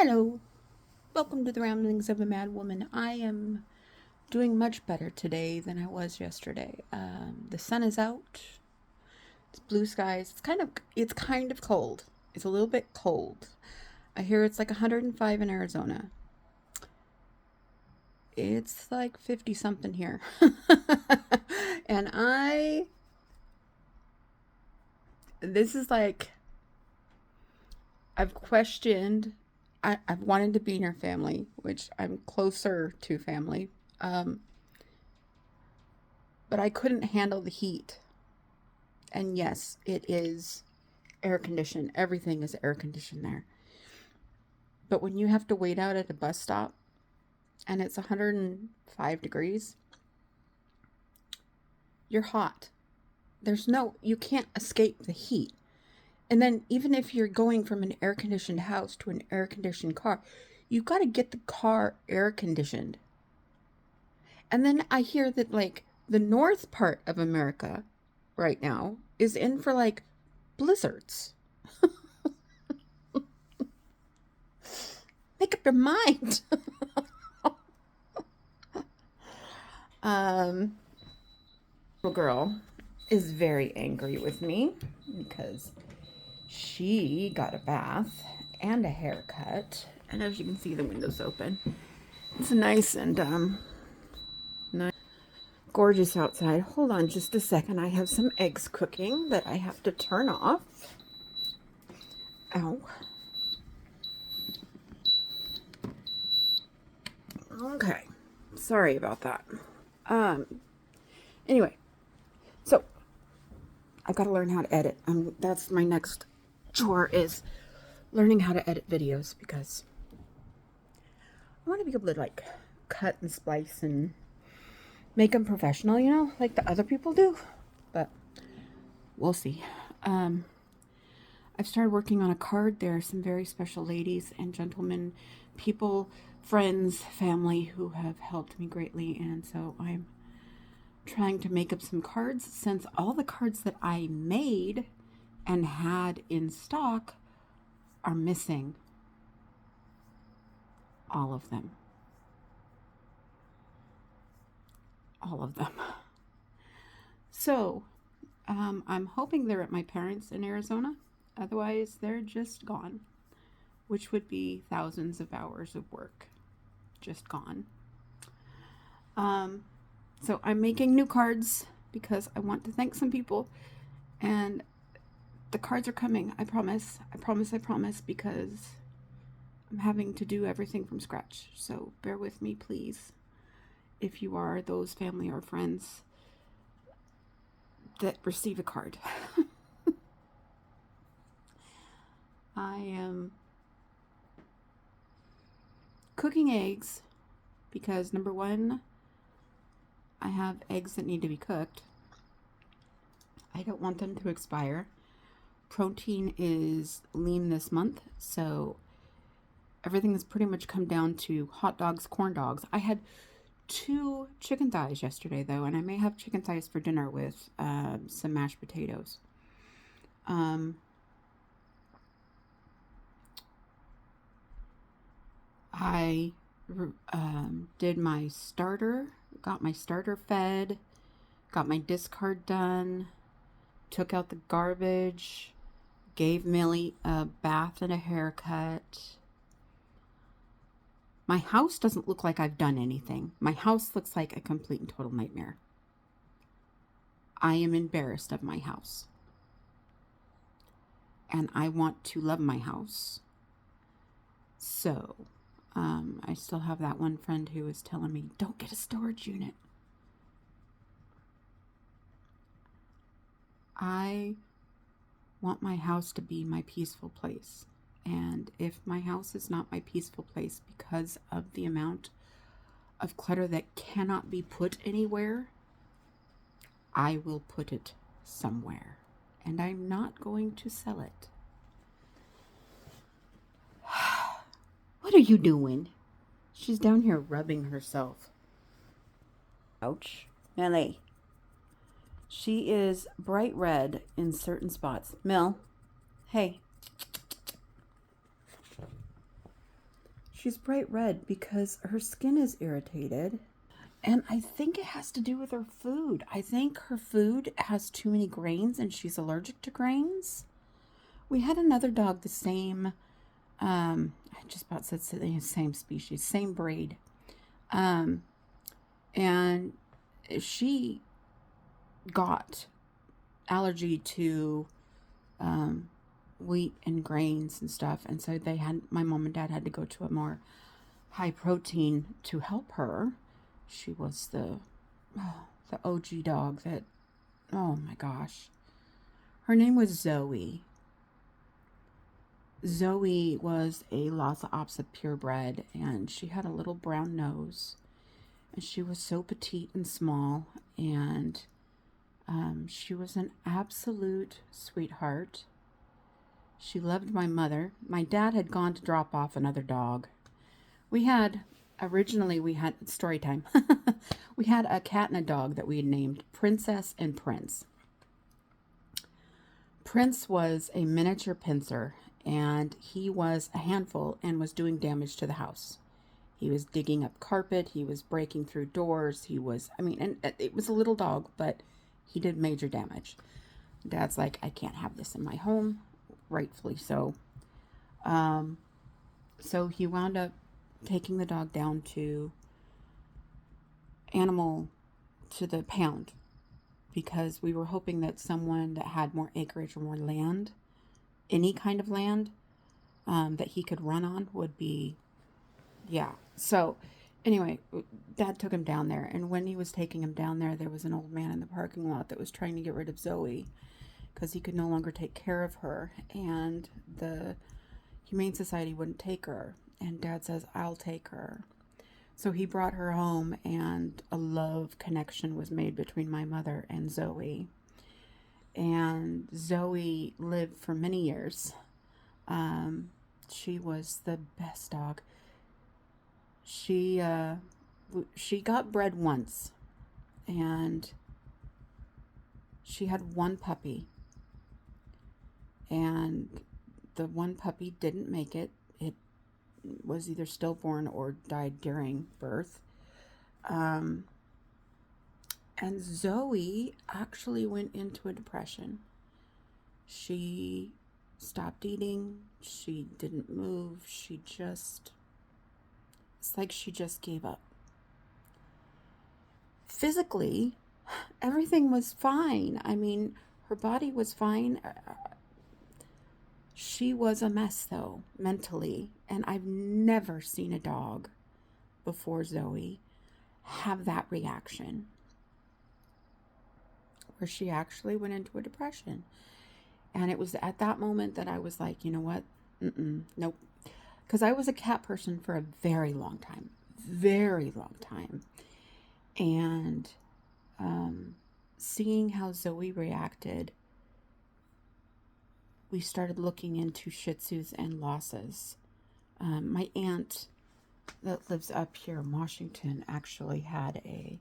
Hello, welcome to the Ramblings of a Mad Woman. I am doing much better today than I was yesterday. The sun is out. It's blue skies. It's kind of cold. It's a little bit cold. I hear it's like 105 in Arizona. It's like 50 something here. and I this is like I've questioned I've wanted to be near family, which I'm closer to family. Um, but I couldn't handle the heat. And yes, it is air conditioned. Everything is air conditioned there. But when you have to wait out at a bus stop and it's 105 degrees, you're hot. You can't escape the heat. And then even if you're going from an air conditioned house to an air conditioned car, you've got to get the car air conditioned. And then I hear that like the north part of America right now is in for like blizzards. Make up your mind. um, little girl is very angry with me because she got a bath and a haircut. And as you can see, the window's open. It's nice and nice, gorgeous outside. Hold on just a second. I have some eggs cooking that I have to turn off. Ow. Okay. Sorry about that. Um anyway, so I've got to learn how to edit. That's my next chore, is learning how to edit videos, because I want to be able to like cut and splice and make them professional, like the other people do. But we'll see. I've started working on a card. There are some very special ladies and gentlemen, people, friends, family who have helped me greatly, and so I'm trying to make up some cards, since all the cards that I made and had in stock are missing. All of them. All of them. So, I'm hoping they're at my parents' in Arizona. Otherwise, they're just gone, which would be thousands of hours of work just gone. So I'm making new cards because I want to thank some people, and the cards are coming. I promise. I promise. I promise, because I'm having to do everything from scratch. So bear with me, please, if you are those family or friends that receive a card. I am cooking eggs because, number one, I have eggs that need to be cooked. I don't want them to expire. Protein is lean this month, so everything has pretty much come down to hot dogs, corn dogs. I had 2 chicken thighs yesterday, though, and I may have chicken thighs for dinner with some mashed potatoes. I did my starter, got my starter fed, got my discard done, took out the garbage, gave Millie a bath and a haircut. My house doesn't look like I've done anything. My house looks like a complete and total nightmare. I am embarrassed of my house. And I want to love my house. So, I still have that one friend who was telling me, don't get a storage unit. I want my house to be my peaceful place. And if my house is not my peaceful place because of the amount of clutter that cannot be put anywhere, I will put it somewhere. And I'm not going to sell it. What are you doing? She's down here rubbing herself. Ouch. Millie. She is bright red in certain spots. Mill, hey. She's bright red because her skin is irritated. And I think it has to do with her food. I think her food has too many grains and she's allergic to grains. We had another dog, the same, I just about said the same species, same breed. Um, and she got allergy to wheat and grains and stuff. And so my mom and dad had to go to a more high protein to help her. She was the OG dog that, oh my gosh. Her name was Zoe. Zoe was a Lhasa Apso purebred, and she had a little brown nose. And she was so petite and small, and she was an absolute sweetheart. She loved my mother. My dad had gone to drop off another dog. Originally we had, story time. We had a cat and a dog that we had named Princess and Prince. Prince was a miniature pincer, and he was a handful and was doing damage to the house. He was digging up carpet. He was breaking through doors. And it was a little dog, but he did major damage. Dad's like, I can't have this in my home. Rightfully so. So he wound up taking the dog down to the pound, because we were hoping that someone that had more acreage or more land, any kind of land, that he could run on would be, yeah. So anyway, Dad took him down there, and when he was taking him down there, there was an old man in the parking lot that was trying to get rid of Zoe because he could no longer take care of her, and the Humane Society wouldn't take her. And Dad says, I'll take her. So he brought her home, and a love connection was made between my mother and Zoe. And Zoe lived for many years. She was the best dog. She got bred once, and she had one puppy. And the one puppy didn't make it. It was either stillborn or died during birth. And Zoe actually went into a depression. She stopped eating. She didn't move. It's like she just gave up. Physically, everything was fine. I mean, her body was fine. She was a mess, though, mentally. And I've never seen a dog before Zoe have that reaction, where she actually went into a depression. And it was at that moment that I was like, you know what? Nope. Because I was a cat person for a very long time. Very long time. And seeing how Zoe reacted, we started looking into Shih Tzus and Lhasas. My aunt that lives up here in Washington actually had a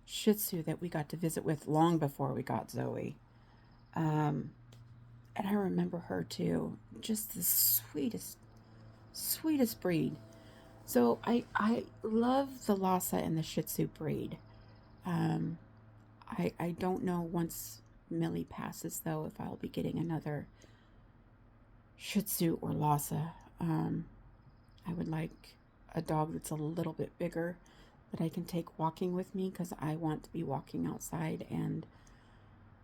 Shih Tzu that we got to visit with long before we got Zoe. And I remember her too. Just the sweetest breed. So I love the Lhasa and the Shih Tzu breed. I don't know once Millie passes, though, if I'll be getting another Shih Tzu or Lhasa. I would like a dog that's a little bit bigger that I can take walking with me, because I want to be walking outside, and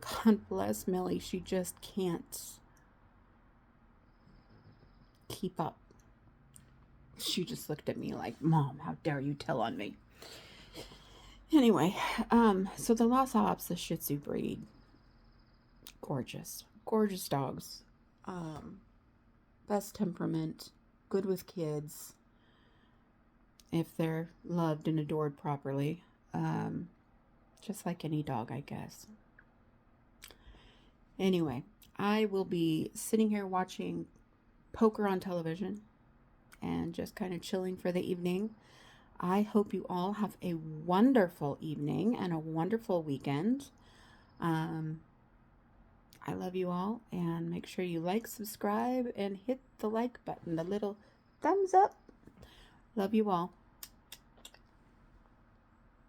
God bless Millie, she just can't keep up. She just looked at me like, Mom, how dare you tell on me? Anyway, so the Lhasa Apso Shih Tzu breed, gorgeous dogs. Best temperament, good with kids, if they're loved and adored properly. Just like any dog, I guess. Anyway, I will be sitting here watching poker on television and just kind of chilling for the evening. I hope you all have a wonderful evening and a wonderful weekend. I love you all, and make sure you like, subscribe, and hit the like button, the little thumbs up. Love you all.